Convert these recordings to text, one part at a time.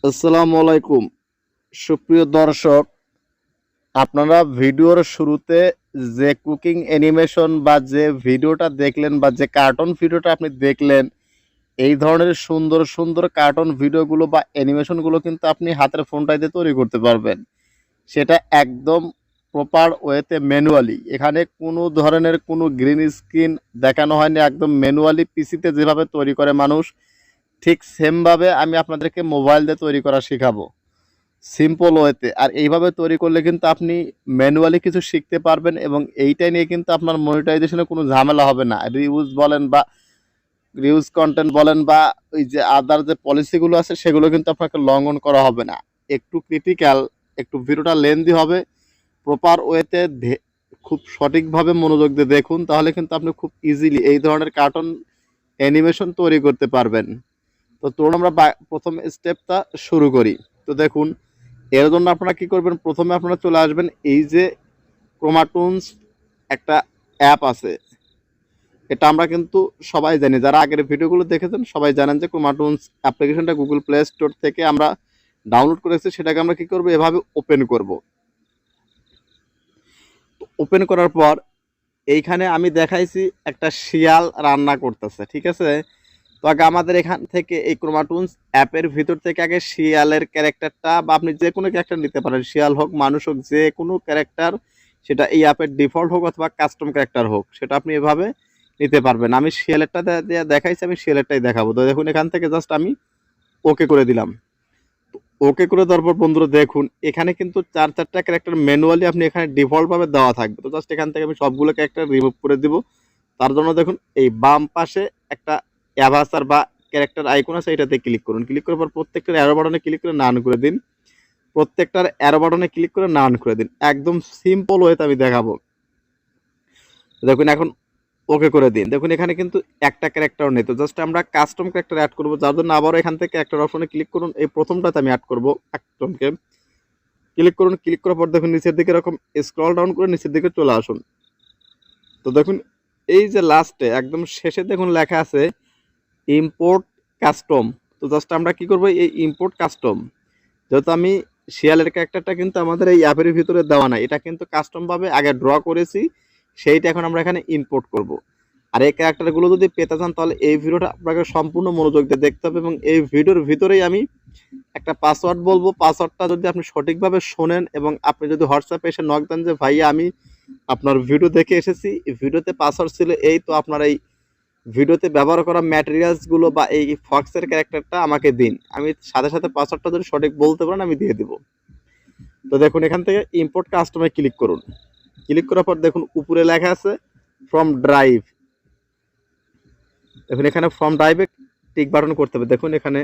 আসসালামু আলাইকুম সুপ্রিয় দর্শক, আপনারা ভিডিওর শুরুতে যে কুকিং অ্যানিমেশন বা যে ভিডিওটা দেখলেন বা যে কার্টুন ভিডিওটা আপনি দেখলেন, এই ধরনের সুন্দর সুন্দর কার্টুন ভিডিওগুলো বা অ্যানিমেশনগুলো কিন্তু আপনি হাতের ফোনটায় দিয়ে তৈরি করতে পারবেন। সেটা একদম প্রপার ওয়েতে ম্যানুয়ালি, এখানে কোনো ধরনের কোনো গ্রিন স্ক্রিন দেখানো হয়নি, একদম ম্যানুয়ালি পিসিতে যেভাবে তৈরি করে মানুষ ঠিক সেমভাবে আমি আপনাদেরকে মোবাইল দিয়ে তৈরি করা শেখাবো সিম্পল ওয়েতে। আর এইভাবে তৈরি করলে কিন্তু আপনি ম্যানুয়ালি কিছু শিখতে পারবেন এবং এইটাই নিয়ে কিন্তু আপনার মনিটাইজেশনে কোনো ঝামেলা হবে না। রিউজ বলেন বা রিউজ কন্টেন্ট বলেন বা ওই যে আদার যে পলিসিগুলো আছে সেগুলো কিন্তু আপনাকে লঙ্ঘন করা হবে না। একটু ক্রিটিক্যাল, একটু ভিডিওটা লেন্দি হবে, প্রপার ওয়েতে খুব সঠিকভাবে মনোযোগ দিয়ে দেখুন, তাহলে কিন্তু আপনি খুব ইজিলি এই ধরনের কার্টুন অ্যানিমেশন তৈরি করতে পারবেন। তো চলুন আমরা প্রথম স্টেপটা শুরু করি। তো দেখুন, এর জন্য আপনারা কি করবেন, প্রথমে আপনারা চলে আসবেন এই যে ক্রোমাটুনস একটা অ্যাপ আছে। এটা আমরা কিন্তু সবাই জানি, যারা আগের ভিডিওগুলো দেখেছেন সবাই জানেন যে ক্রোমাটুনস অ্যাপ্লিকেশনটা গুগল প্লে স্টোর থেকে আমরা ডাউনলোড করেছি। সেটাকে আমরা কি করব, এভাবে ওপেন করব। ওপেন করার পর এইখানে আমি দেখাইছি একটা শিয়াল রান্না করতেছে, ঠিক আছে। তো আগে আমাদের এখান থেকে এই ক্রোমাটুনস অ্যাপের ভিতর থেকে আগে শিয়ালের ক্যারেক্টারটা, বা আপনি যে কোনো ক্যারেক্টার নিতে পারেন, শিয়াল হোক মানুষ হোক যে কোনো ক্যারেক্টার, সেটা এই অ্যাপের ডিফল্ট হোক অথবা কাস্টম ক্যারেক্টার হোক, সেটা আপনি এভাবে নিতে পারবেন। আমি শিয়ালেরটা দেখাইছি, আমি শিয়ালেরটাই দেখাবো। তো দেখুন এখান থেকে জাস্ট আমি ওকে করে দিলাম। ওকে করে দেওয়ার পর বন্ধুরা দেখুন এখানে কিন্তু চারটা ক্যারেক্টার ম্যানুয়ালি আপনি এখানে ডিফল্টভাবে দেওয়া থাকবে। তো জাস্ট এখান থেকে আমি সবগুলো ক্যারেক্টার রিমুভ করে দিব। তার জন্য দেখুন এই বাম পাশে একটা অ্যাভাসার বা ক্যারেক্টার আইকন আছে, এটাতে ক্লিক করুন। ক্লিক করার পর প্রত্যেকটার অ্যারো বাটনে ক্লিক করে নান করে দিন। প্রত্যেকটার অ্যারো বাটনে ক্লিক করে নান করে দিন। একদম সিম্পল ওয়েতে আমি দেখাবো। দেখুন এখন ওকে করে দিন। দেখুন এখানে কিন্তু একটা ক্যারেক্টারও নেই। তো জাস্ট আমরা কাস্টম ক্যারেক্টার অ্যাড করবো, যার জন্য আবারও এখান থেকে ক্যারেক্টার অপশনে ক্লিক করুন। এই প্রথমটাতে আমি অ্যাড করবো কাস্টমকে। ক্লিক করুন। ক্লিক করার পর দেখুন নিচের দিকে এরকম স্ক্রল ডাউন করে নিচের দিকে চলে আসুন। তো দেখুন এই যে লাস্টে একদম শেষে দেখুন লেখা আছে ইম্পোর্ট কাস্টম। তো জাস্ট আমরা কি করব, এই ইম্পোর্ট কাস্টম, যেহেতু আমি শিয়ালের ক্যারেক্টারটা কিন্তু আমাদের এই অ্যাপের ভিতরে দেওয়া নাই, এটা কিন্তু কাস্টমভাবে আগে ড্র করেছি, সেইটা এখন আমরা এখানে ইম্পোর্ট করব। আর এই ক্যারেক্টারগুলো যদি পেতে চান তাহলে এই ভিডিওটা আপনাকে সম্পূর্ণ মনোযোগ দিয়ে দেখতে হবে এবং এই ভিডিওর ভিতরেই আমি একটা পাসওয়ার্ড বলবো। পাসওয়ার্ডটা যদি আপনি সঠিকভাবে শোনেন এবং আপনি যদি হোয়াটসঅ্যাপে এসে নক দেন যে ভাইয়া আমি আপনার ভিডিও দেখে এসেছি, ভিডিওতে পাসওয়ার্ড ছিল এই, তো আপনার এই ভিডিওতে ব্যবহার করা ম্যাটেরিয়ালসগুলো বা এই ফক্সের ক্যারেক্টারটা আমাকে দিন, আমি সাথে সাথে পাসওয়ার্ডটা যদি সঠিক বলতে পারেন আমি দিয়ে দেবো। তো দেখুন এখান থেকে ইম্পোর্ট কাস্টমে ক্লিক করুন। ক্লিক করার পর দেখুন উপরে লেখা আছে ফ্রম ড্রাইভ। দেখুন এখানে ফ্রম ড্রাইভে টিক বাটন করতে হবে। দেখুন এখানে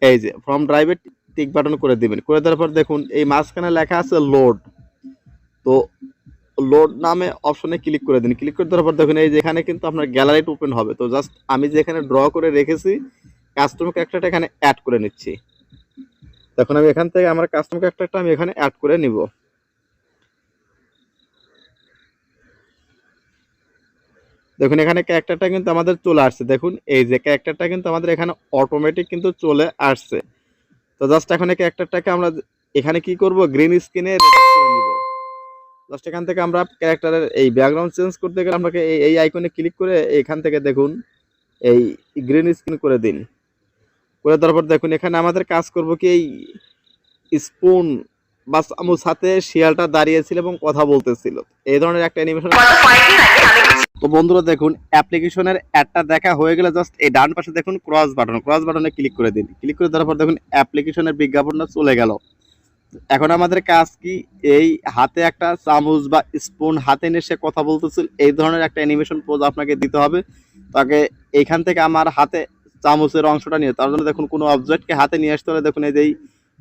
এই যে ফ্রম ড্রাইভে টিক বাটন করে দিবেন। করে দেওয়ার পর দেখুন এই মাঝখানে লেখা আছে লোড। তো লোড নামে অপশনে ক্লিক করে দিন। ক্লিক করে দেওয়ার পর দেখুন এই যে এখানে কিন্তু আপনার গ্যালারিটা ওপেন হবে। তো জাস্ট আমি যে এখানে ড্র করে রেখেছি কাস্টম ক্যারেক্টারটা এখানে অ্যাড করে নিচ্ছি। তখন আমি এখান থেকে আমার কাস্টম ক্যারেক্টারটা আমি এখানে অ্যাড করে নিব। দেখুন এখানে ক্যারেক্টারটা কিন্তু আমাদের চলে আসছে। দেখুন এই যে ক্যারেক্টারটা কিন্তু আমাদের এখানে অটোমেটিক কিন্তু চলে আসছে। তো জাস্ট এখন এই ক্যারেক্টারটাকে আমরা এখানে কি করব, গ্রিন স্ক্রিনে করে নিব। জাস্ট এখান থেকে আমরা ক্যারেক্টারের এই ব্যাকগ্রাউন্ড চেঞ্জ করতে গেলে আপনাকে এই আইকনে ক্লিক করে এখান থেকে দেখুন এই গ্রিন স্ক্রিন করে দিন। করে দেওয়ার পর দেখুন এখানে আমাদের কাজ করব কি, এই স্পুন বা চামচ হাতে শিয়ালটা দাঁড়িয়েছিল এবং কথা বলতেছিল, এই ধরনের একটা অ্যানিমেশন। তো বন্ধুরা দেখুন অ্যাপ্লিকেশনের অ্যাডটা দেখা হয়ে গেলে জাস্ট এই ডান পাশে দেখুন ক্রস বাটন, ক্রস বাটনে ক্লিক করে দিন। ক্লিক করে দেওয়ার পর দেখুন অ্যাপ্লিকেশনের বিজ্ঞাপনটা চলে গেল। এখন আমাদের কাজ কি, এই হাতে একটা চামচ বা স্পুন হাতে নিয়ে সে কথা বলতেছিল, এই ধরনের একটা অ্যানিমেশন পোজ আপনাকে দিতে হবে। তাকে এইখান থেকে আমার হাতে চামচের অংশটা নিয়ে, তার জন্য দেখুন কোনো অবজেক্টকে হাতে নিয়ে আসতে হলে দেখুন এই যে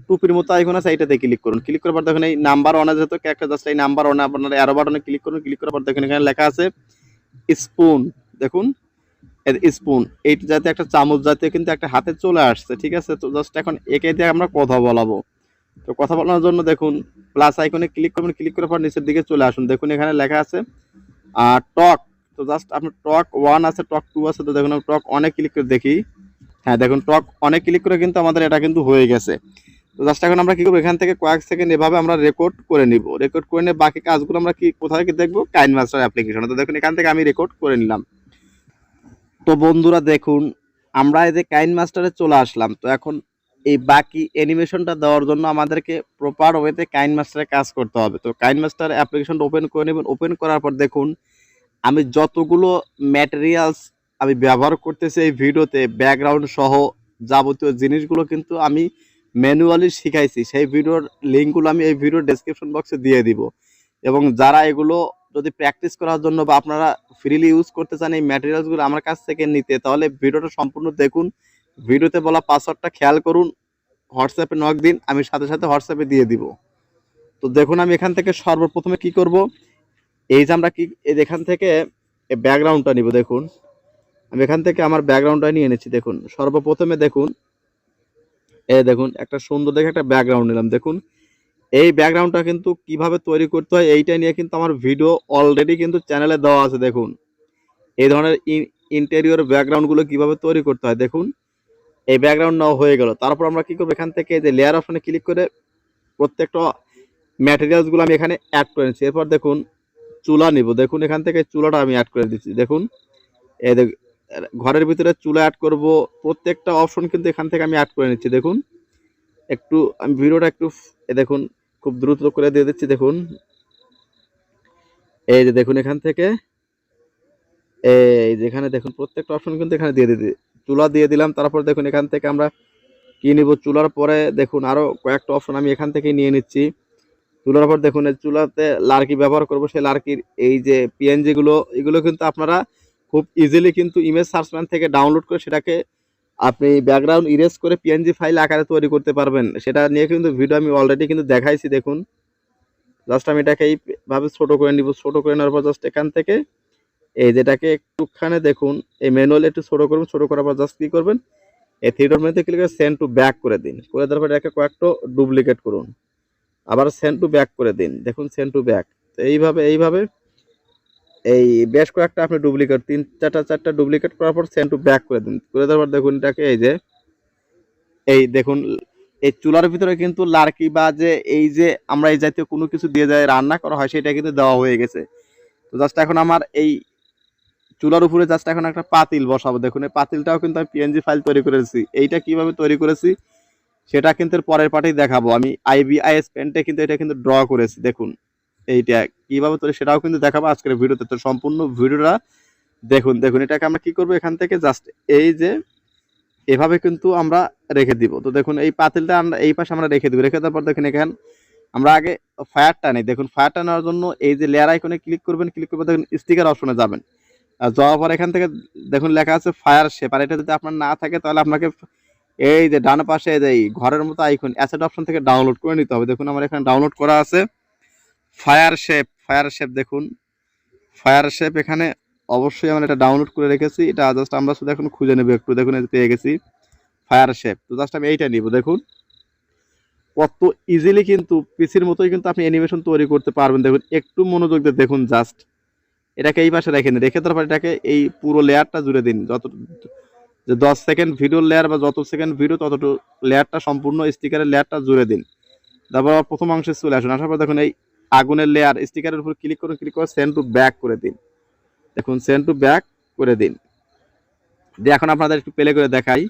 টুপির মতো আইকন আছে, এইটাতে ক্লিক করুন। ক্লিক করার পর দেখুন এই নাম্বার ওয়ানে যেহেতু একটা জাস্ট এই নাম্বার ওয়ানে আপনার অ্যারো বাটনে ক্লিক করুন। ক্লিক করার পর দেখুন এখানে লেখা আছে স্পুন। দেখুন স্পুন, এইটা যাতে একটা চামচ জাতীয় কিন্তু একটা হাতে চলে আসছে, ঠিক আছে। তো জাস্ট এখন একে দিয়ে আমরা কথা বলাবো। তো কথা বলার জন্য দেখুন প্লাস আইকনে ক্লিক করবেন। ক্লিক করার পর নিচের দিকে চলে আসুন। দেখুন এখানে লেখা আছে টক। তো জাস্ট আপনি টক 1 আছে, টক 2 আছে। তো দেখুন আমি টক 1-এ ক্লিক করে দেখি। হ্যাঁ দেখুন টক অনেক ক্লিক করে কিন্তু আমাদের এটা কিন্তু হয়ে গেছে। তো জাস্ট এখন আমরা কি করবো, এখান থেকে কয়েক সেকেন্ড এভাবে আমরা রেকর্ড করে নিব। রেকর্ড করে নিয়ে বাকি কাজগুলো আমরা কি কোথায় কি দেখবো, কাইনমাস্টার অ্যাপ্লিকেশনে। তো দেখুন এখান থেকে আমি রেকর্ড করে নিলাম। তো বন্ধুরা দেখুন আমরা এই যে কাইনমাস্টারে চলে আসলাম। তো এখন এই বাকি অ্যানিমেশনটা দেওয়ার জন্য আমাদেরকে প্রপার ওয়েতে কাইনমাস্টারে কাজ করতে হবে। তো কাইনমাস্টার অ্যাপ্লিকেশনটা ওপেন করে নেবেন। ওপেন করার পর দেখুন আমি যতগুলো ম্যাটেরিয়ালস আমি ব্যবহার করতেছি এই ভিডিওতে, ব্যাকগ্রাউন্ড সহ যাবতীয় জিনিসগুলো কিন্তু আমি ম্যানুয়ালি শিখাইছি। সেই ভিডিওর লিঙ্কগুলো আমি এই ভিডিওর ডেসক্রিপশন বক্সে দিয়ে দিব। এবং যারা এগুলো যদি প্র্যাকটিস করার জন্য বা আপনারা ফ্রিলি ইউজ করতে চান এই ম্যাটেরিয়ালসগুলো আমার কাছ থেকে নিতে, তাহলে ভিডিওটা সম্পূর্ণ দেখুন। ভিডিওতে বলা পাসওয়ার্ডটা খেয়াল করুন, হোয়াটসঅ্যাপে নক দিন, আমি সাথে সাথে হোয়াটসঅ্যাপে দিয়ে দিব। তো দেখুন আমি এখান থেকে সর্বপ্রথমে কি করব, এই যে আমরা কি এখান থেকে ব্যাকগ্রাউন্ডটা নিব। দেখুন আমি এখান থেকে আমার ব্যাকগ্রাউন্ডটা নিয়ে এনেছি। দেখুন সর্বপ্রথমে দেখুন দেখুন একটা সুন্দর দেখে একটা ব্যাকগ্রাউন্ড নিলাম। দেখুন এই ব্যাকগ্রাউন্ডটা কিন্তু কিভাবে তৈরি করতে হয় এইটা নিয়ে কিন্তু আমার ভিডিও অলরেডি কিন্তু চ্যানেলে দেওয়া আছে। দেখুন এই ধরনের ইন্টেরিয়র ব্যাকগ্রাউন্ডগুলো কিভাবে তৈরি করতে হয়। দেখুন এই ব্যাকগ্রাউন্ড নেওয়া হয়ে গেল। তারপর আমরা কি করবো, এখান থেকে যে লেয়ার অপশনে ক্লিক করে প্রত্যেকটা ম্যাটেরিয়ালসগুলো আমি এখানে অ্যাড করে নিচ্ছি। এরপর দেখুন চুলা নিব। দেখুন এখান থেকে চুলাটা আমি অ্যাড করে দিচ্ছি। দেখুন এই ঘরের ভিতরে চুলা অ্যাড করব, প্রত্যেকটা অপশন কিন্তু এখান থেকে আমি অ্যাড করে নিচ্ছি। দেখুন একটু আমি ভিডিওটা একটু দেখুন খুব দ্রুত করে দিয়ে দিচ্ছি। দেখুন এই যে দেখুন এখান থেকে এই যেখানে দেখুন প্রত্যেকটা অপশন কিন্তু এখানে দিয়ে দিই। চুলা দিয়ে দিলাম। তারপর দেখুন এখান থেকে আমরা কি নিব, চুলার পরে দেখুন আরো কয়েকটা অপশন আমি এখান থেকে নিয়ে নিচ্ছি। চুলার পর দেখুন এই চুলাতে লার্কি ব্যবহার করব। সেই লার্কির এই যে পিএনজি গুলো, এগুলো কিন্তু আপনারা খুব ইজিলি কিন্তু ইমেজ সার্চম্যান থেকে ডাউনলোড করে সেটাকে আপনি ব্যাকগ্রাউন্ড ইরেজ করে পিএনজি ফাইল আকারে তৈরি করতে পারবেন। সেটা নিয়ে কিন্তু ভিডিও আমি অলরেডি কিন্তু দেখাইছি। দেখুন জাস্ট আমি এটাকে এইভাবে ছোট করে নিব। ছোট করে নেওয়ার পর জাস্ট এখান থেকে এই যেটাকে একটুখানে দেখুন এই ম্যানুয়ালি একটু ছোট করুন। ছোট করার পর জাস্ট কি করবেন, এই থ্রি ডট মেনুতে ক্লিক করে সেন্ড টু ব্যাক করে দিন। করে দেওয়ার পর এটাকে কয়েকটা ডুপ্লিকেট করুন, আবার সেন্ড টু ব্যাক করে দিন। দেখুন সেন্ড টু ব্যাক। তো এইভাবে এই বেশ কয়েকটা আপনি ডুপ্লিকেট তিন চারটা ডুপ্লিকেট করার পর সেন্ড টু ব্যাক করে দিন। করে দেওয়ার পর দেখুন এটাকে এই দেখুন এই চুলার ভিতরে কিন্তু লার্কি বা যে এই যে আমরা এই জাতীয় কোনো কিছু দিয়ে যায় রান্না করা হয় সেটা কিন্তু দেওয়া হয়ে গেছে। তো জাস্ট এখন আমার এই চুলার উপরে জাস্ট এখন একটা পাতিল বসাবো। দেখুন এই পাতিলটাও কিন্তু আমি পিএনজি ফাইল তৈরি করেছি। এইটা কিভাবে তৈরি করেছি সেটা কিন্তু পরের পার্টেই দেখাবো। আমি আইবিআইএস পেন্টে কিন্তু এটা কিন্তু ড্র করেছি। দেখুন এইটা কিভাবে তৈরি সেটাও কিন্তু দেখাবো আজকের ভিডিওতে। তো সম্পূর্ণ ভিডিওটা দেখুন। দেখুন এটাকে আমরা কি করবো, এখান থেকে জাস্ট এই যে এভাবে কিন্তু আমরা রেখে দিব। তো দেখুন এই পাতিলটা আমরা এই পাশে আমরা রেখে দিব। রেখে দেওয়ার পর দেখুন এখানে আমরা আগে ফায়ারটা নেই। দেখুন ফায়ারটা নেওয়ার জন্য এই যে লেয়ার আইকনে ক্লিক করবেন। ক্লিক করবে দেখুন স্টিকার অপশনে যাবেন। আর যাওয়ার পর এখান থেকে দেখুন লেখা আছে ফায়ার শেপ। আর এটা যদি আপনার না থাকে তাহলে আপনাকে এই যে ডান পাশে এই ঘরের মতো আইকন অ্যাসেট অপশন থেকে ডাউনলোড করে নিতে হবে। দেখুন আমার এখানে ডাউনলোড করা আছে ফায়ার শেপ। ফায়ার শেপ দেখুন ফায়ার শেপ এখানে অবশ্যই আমরা এটা ডাউনলোড করে রেখেছি। এটা জাস্ট আমরা শুধু এখন খুঁজে নেব একটু। দেখুন পেয়ে গেছি ফায়ার শেপ। তো জাস্ট আমি এইটা নিব। দেখুন কত ইজিলি কিন্তু পিসির মতোই কিন্তু আপনি অ্যানিমেশন তৈরি করতে পারবেন। দেখুন একটু মনোযোগ দিয়ে দেখুন। জাস্ট এটাকে এই পাশে রেখে দিন। রেখে দেওয়ার পর এটাকে এই পুরো লেয়ারটা জুড়ে দিন। যত যে 10 সেকেন্ড ভিডিওর লেয়ার বা যত সেকেন্ড ভিডিও ততটুকু লেয়ারটা সম্পূর্ণ স্টিকারের লেয়ারটা জুড়ে দিন। তারপর প্রথম অংশে চলে আসুন। আসার পর দেখুন এই আগুনের লেয়ার স্টিকারের উপর ক্লিক করুন। ক্লিক করে সেন্ড টু ব্যাক করে দিন। দেখুন সেন্ড টু ব্যাক করে দিন। দিয়ে এখন আপনাদের একটু প্লে করে দেখাই।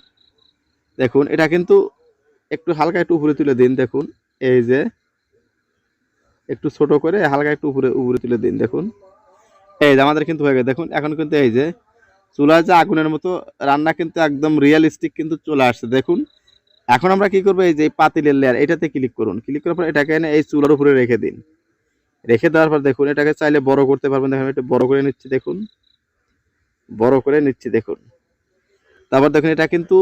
দেখুন এটা কিন্তু একটু হালকা একটু উপরে তুলে দিন। দেখুন এই যে একটু ছোট করে হালকা একটু উপরে উপরে তুলে দিন। দেখুন এই যে আমাদের কিন্তু হয়ে গেছে। দেখুন এখন কিন্তু এই যে চুলায় যে আগুনের মতো রান্না কিন্তু একদম রিয়েলিস্টিক কিন্তু চলে আসছে। দেখুন এখন আমরা কি করবো, এই যে পাতিলের লেয়ার এটাতে ক্লিক করুন। ক্লিক করার পর এটাকে এনে এই চুলার উপরে রেখে দিন। রেখে দেওয়ার পর দেখুন এটাকে চাইলে বড় করতে পারবেন। দেখুন একটু বড় করে নিচ্ছি। দেখুন বড় করে নিচ্ছি। দেখুন তারপর দেখুন এটা কিন্তু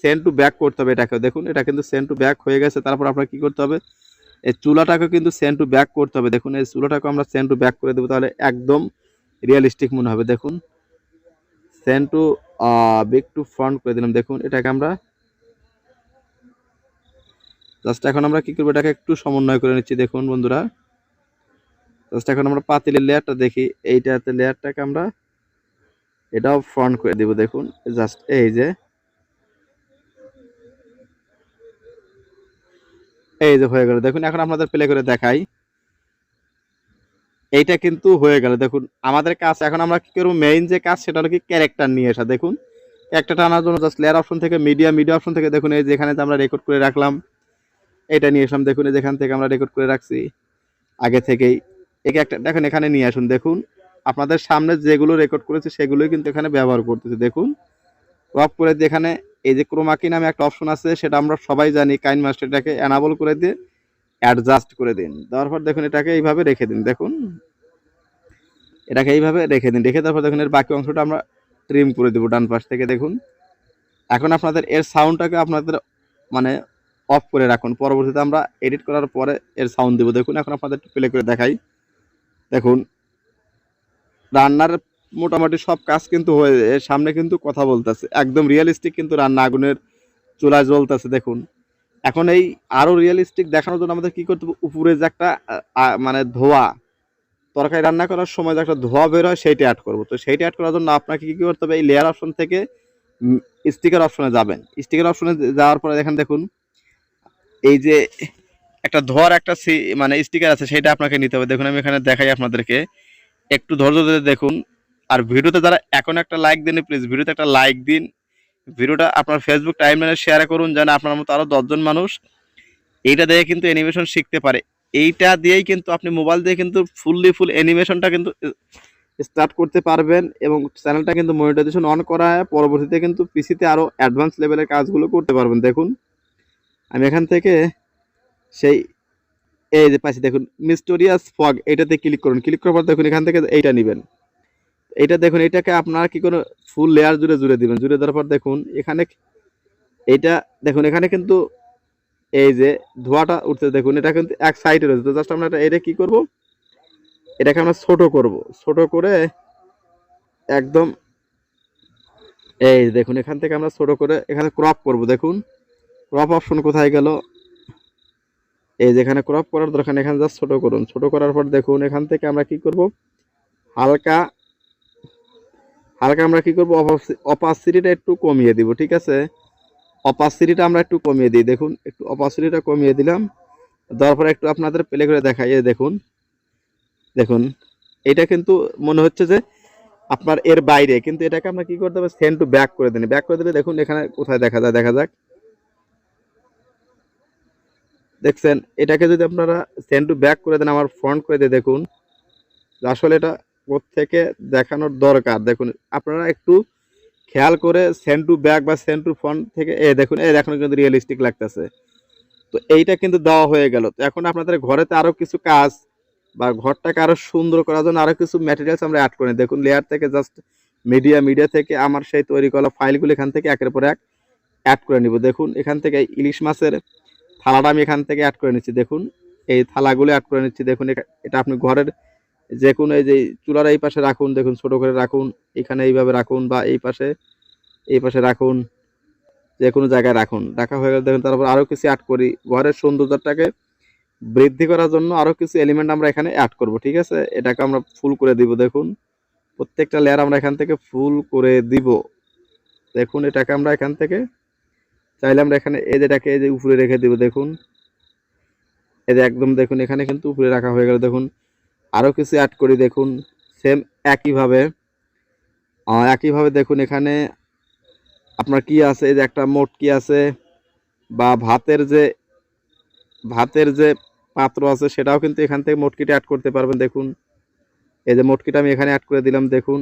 সেন্ড টু ব্যাক করতে হবে। এটাকে দেখুন এটা কিন্তু সেন্ড টু ব্যাক হয়ে গেছে। তারপর আপনার কি করতে হবে, এই চুলাটাকে কিন্তু সেন্ড টু ব্যাক করতে হবে। দেখুন এই চুলাটাকে আমরা সেন্ড টু ব্যাক করে দেবো, তাহলে একদম রিয়েলিস্টিক মনে হবে। দেখুন send to back to front করে দিলাম। দেখুন এটাকে আমরা জাস্ট এখন আমরা কি করবো, এটাকে একটু সমন্বয় করে নিচ্ছি। দেখুন বন্ধুরা জাস্ট এখন আমরা পাতিলের লেয়ারটা দেখি। এইটাতে লেয়ারটাকে আমরা এটাও ফ্রন্ট করে দিব। দেখুন জাস্ট এই যে এই যে হয়ে গেল দেখুন। এখন আপনাদের প্লে করে দেখাই, এইটা কিন্তু হয়ে গেল দেখুন। আমাদের কাজ এখন আমরা কি করবো, মেইন যে কাজ সেটা হলো কি ক্যারেক্টার নিয়ে আসা। দেখুন ক্যারেক্টারটা আনার জন্য জাস্ট লেয়ার অপশন থেকে মিডিয়া অপশন থেকে দেখুন এই যে এখানে যে আমরা রেকর্ড করে রাখলাম, এটা নিয়ে আসলাম। দেখুন এই যেখান থেকে আমরা রেকর্ড করে রাখছি আগে থেকেই, একে একটা দেখুন এখানে নিয়ে আসুন। দেখুন আপনাদের সামনে যেগুলো রেকর্ড করেছে সেগুলোই কিন্তু এখানে ব্যবহার করতেছে। দেখুন ক্রপ করে দিয়ে এখানে এই যে ক্রোমাকি নামে একটা অপশন আছে, সেটা আমরা সবাই জানি। কাইন মাস্টারটাকে এনাবল করে দিয়ে অ্যাডজাস্ট করে দিন, দেওয়ার পর দেখুন এটাকে এইভাবে রেখে দিন। দেখুন এটাকে এইভাবে রেখে দিন, রেখে দেওয়ার পর দেখুন এর বাকি অংশটা আমরা ট্রিম করে দেবো ডান পাশ থেকে। দেখুন এখন আপনাদের এর সাউন্ডটাকে আপনাদের মানে অফ করে রাখুন, পরবর্তীতে আমরা এডিট করার পরে এর সাউন্ড দেবো। দেখুন এখন আপনাদের প্লে করে দেখাই। দেখুন রান্নার মোটামুটি সব কাজ কিন্তু হয়ে, এর সামনে কিন্তু কথা বলতেছে, একদম রিয়েলিস্টিক কিন্তু রান্না আগুনের চুলায় জ্বলতেছে। দেখুন এখন এই আরো রিয়েলিস্টিক দেখানোর জন্য আমাদের কি করতে হবে, উপরে যে একটা মানে ধোয়া, তরকারি রান্না করার সময় যে একটা ধোয়া বের হয় সেইটা অ্যাড করবো। তো সেইটা অ্যাড করার জন্য আপনাকে কি করতে হবে, এই লেয়ার অপশন থেকে স্টিকার অপশনে যাবেন। স্টিকার অপশনে যাওয়ার পরে দেখেন দেখুন এই যে একটা ধোয়ার একটা মানে স্টিকার আছে, সেটা আপনাকে নিতে হবে। দেখুন আমি এখানে দেখাই আপনাদেরকে, একটু ধৈর্য ধরে দেখুন। আর ভিডিওতে যারা এখন একটা লাইক দিন, প্লিজ ভিডিওতে একটা লাইক দিন, ভিডিওটা আপনার ফেসবুক টাইমলাইনে শেয়ার করুন, যেন আপনার মতো আরো 10জন মানুষ এইটা দেখে কিন্তু অ্যানিমেশন শিখতে পারে। এইটা দিয়েই কিন্তু আপনি মোবাইল দিয়ে কিন্তু ফুল অ্যানিমেশনটা কিন্তু স্টার্ট করতে পারবেন, এবং চ্যানেলটা কিন্তু মনিটাইজেশন অন করা হয়, পরবর্তীতে কিন্তু পিসিতে আরো অ্যাডভান্স লেভেলের কাজগুলো করতে পারবেন। দেখুন আমি এখান থেকে সেই এই যে পাচ্ছি দেখুন মিস্টোরিয়াস ফগ, এটাতে ক্লিক করুন। ক্লিক করার পর দেখুন এখান থেকে এইটা নেবেন। এইটা দেখুন এটাকে আপনারা কি করে ফুল লেয়ার জুড়ে দিবেন। জুড়ে দেওয়ার পর দেখুন এখানে এইটা দেখুন এখানে কিন্তু এই যে ধোঁয়াটা উঠতে দেখুন, এটা কিন্তু এক সাইডে রয়েছে। তো জাস্ট আমরা এটা কি করব, এটাকে আমরা ছোট করব, ছোট করে একদম এই দেখুন এখান থেকে আমরা ছোট করে এখানে ক্রপ করব। দেখুন ক্রপ অপশন কোথায় গেল, এই যেখানে ক্রপ করার দরকার, এখানে জাস্ট ছোট করুন। ছোট করার পর দেখুন এখান থেকে আমরা কি করব, হালকা হালকা আমরা কি করব, অপাসিটিটা একটু কমিয়ে দিব। ঠিক আছে, অপাসিটিটা আমরা একটু কমিয়ে দিই। দেখুন একটু অপাসিটিটা কমিয়ে দিলাম, দেওয়ার পরে একটু আপনাদের প্লে করে দেখাই। দেখুন দেখুন এটা কিন্তু মনে হচ্ছে যে আপনার এর বাইরে, কিন্তু এটাকে আমরা কি করতে হবে, সেন্ড টু ব্যাক করে দিন। ব্যাক করে দিলে দেখুন এখানে কোথায় দেখা যায়, দেখা যাক। দেখছেন এটাকে যদি আপনারা সেন্ড টু ব্যাক করে দেন, আমার ফ্রন্ট করে দিয়ে দেখুন আসলে এটা থেকে দেখানোর দরকার। দেখুন আপনারা একটু খেয়াল করে সেন্ড টু ব্যাক বা সেন্ড টু ফ্রন্ট থেকে দেখুন দেখানো কিন্তু রিয়েলিস্টিক লাগতেছে। তো এইটা কিন্তু দেওয়া হয়ে গেল। তো এখন আপনাদের ঘরেতে আরো কিছু কাজ বা ঘরটাকে আরো সুন্দর করার জন্য আরো কিছু ম্যাটেরিয়ালস আমরা অ্যাড করি। দেখুন লেয়ার থেকে জাস্ট মিডিয়া থেকে আমার সেই তৈরি করা ফাইলগুলো এখান থেকে একের পর এক অ্যাড করে নিব। দেখুন এখান থেকে ইলিশ মাছের থালাটা আমি এখান থেকে অ্যাড করে নিচ্ছি। দেখুন এই থালাগুলো অ্যাড করে নিচ্ছি। দেখুন এটা আপনি ঘরের যে কোনো এই যে চুলার এই পাশে রাখুন, দেখুন ছোট করে রাখুন, এখানে এইভাবে রাখুন, বা এই পাশে রাখুন, যে কোনো জায়গায় রাখুন। রাখা হয়ে গেলে দেখুন তারপর আরো কিছু অ্যাড করি, ঘরের সৌন্দর্যটাকে বৃদ্ধি করার জন্য আরো কিছু এলিমেন্ট আমরা এখানে অ্যাড করব। ঠিক আছে, এটাকে আমরা ফুল করে দিব। দেখুন প্রত্যেকটা লেয়ার আমরা এখান থেকে ফুল করে দিব। দেখুন এটাকে আমরা এখান থেকে চাইলে আমরা এখানে এই যেটাকে এই যে উপরে রেখে দিব। দেখুন এই যে একদম দেখুন এখানে কিন্তু উপরে রাখা হয়ে গেল। দেখুন আরো কিছু অ্যাড করি। দেখুন সেম একইভাবে দেখুন এখানে আপনার কি আছে, এই যে একটা মটকি আছে, বা ভাতের যে পাত্র আছে সেটাও কিন্তু এখান থেকে মটকিটা অ্যাড করতে পারবেন। দেখুন এই যে মটকিটা আমি এখানে অ্যাড করে দিলাম। দেখুন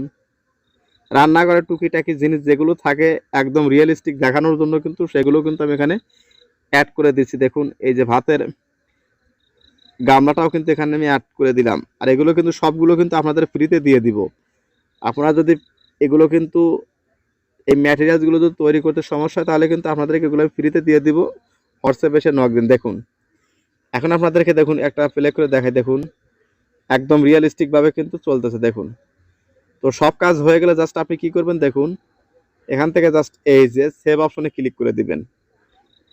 রান্নাঘরের টুকিটাকি জিনিস যেগুলো থাকে একদম রিয়েলিস্টিক দেখানোর জন্য কিন্তু সেগুলো কিন্তু আমি এখানে অ্যাড করে দিচ্ছি। দেখুন এই যে ভাতের গামলাটাও কিন্তু এখানে আমি অ্যাড করে দিলাম। আর এগুলো কিন্তু সবগুলো কিন্তু আপনাদের ফ্রিতে দিয়ে দিব। আপনারা যদি এগুলো কিন্তু এই ম্যাটেরিয়ালসগুলো যদি তৈরি করতে সমস্যা হয় তাহলে কিন্তু আপনাদেরকে এগুলো ফ্রিতে দিয়ে দিব, হোয়াটসঅ্যাপে এসে নক দিন। দেখুন এখন আপনাদেরকে দেখুন একটা প্লে করে দেখাই। দেখুন একদম রিয়েলিস্টিকভাবে কিন্তু চলতেছে। দেখুন তো সব কাজ হয়ে গেলে জাস্ট আপনি কি করবেন, দেখুন এখান থেকে জাস্ট এই যে সেভ অপশনে ক্লিক করে দিবেন,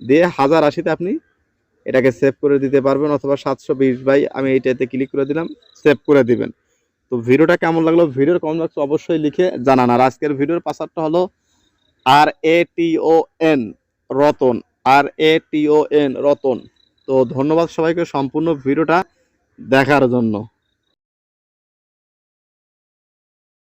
দিয়ে 1080-তে আপনি এটাকে সেভ করে দিতে পারবেন, অথবা 720 আমি এইটাতে ক্লিক করে দিলাম, সেভ করে দিবেন। তো ভিডিওটা কেমন লাগলো ভিডিওর কমেন্ট বক্সে অবশ্যই লিখে জানান। আর আজকের ভিডিওর পাসওয়ার্ডটা হলো RATON রতন, RATON রতন। তো ধন্যবাদ সবাইকে সম্পূর্ণ ভিডিওটা দেখার জন্য।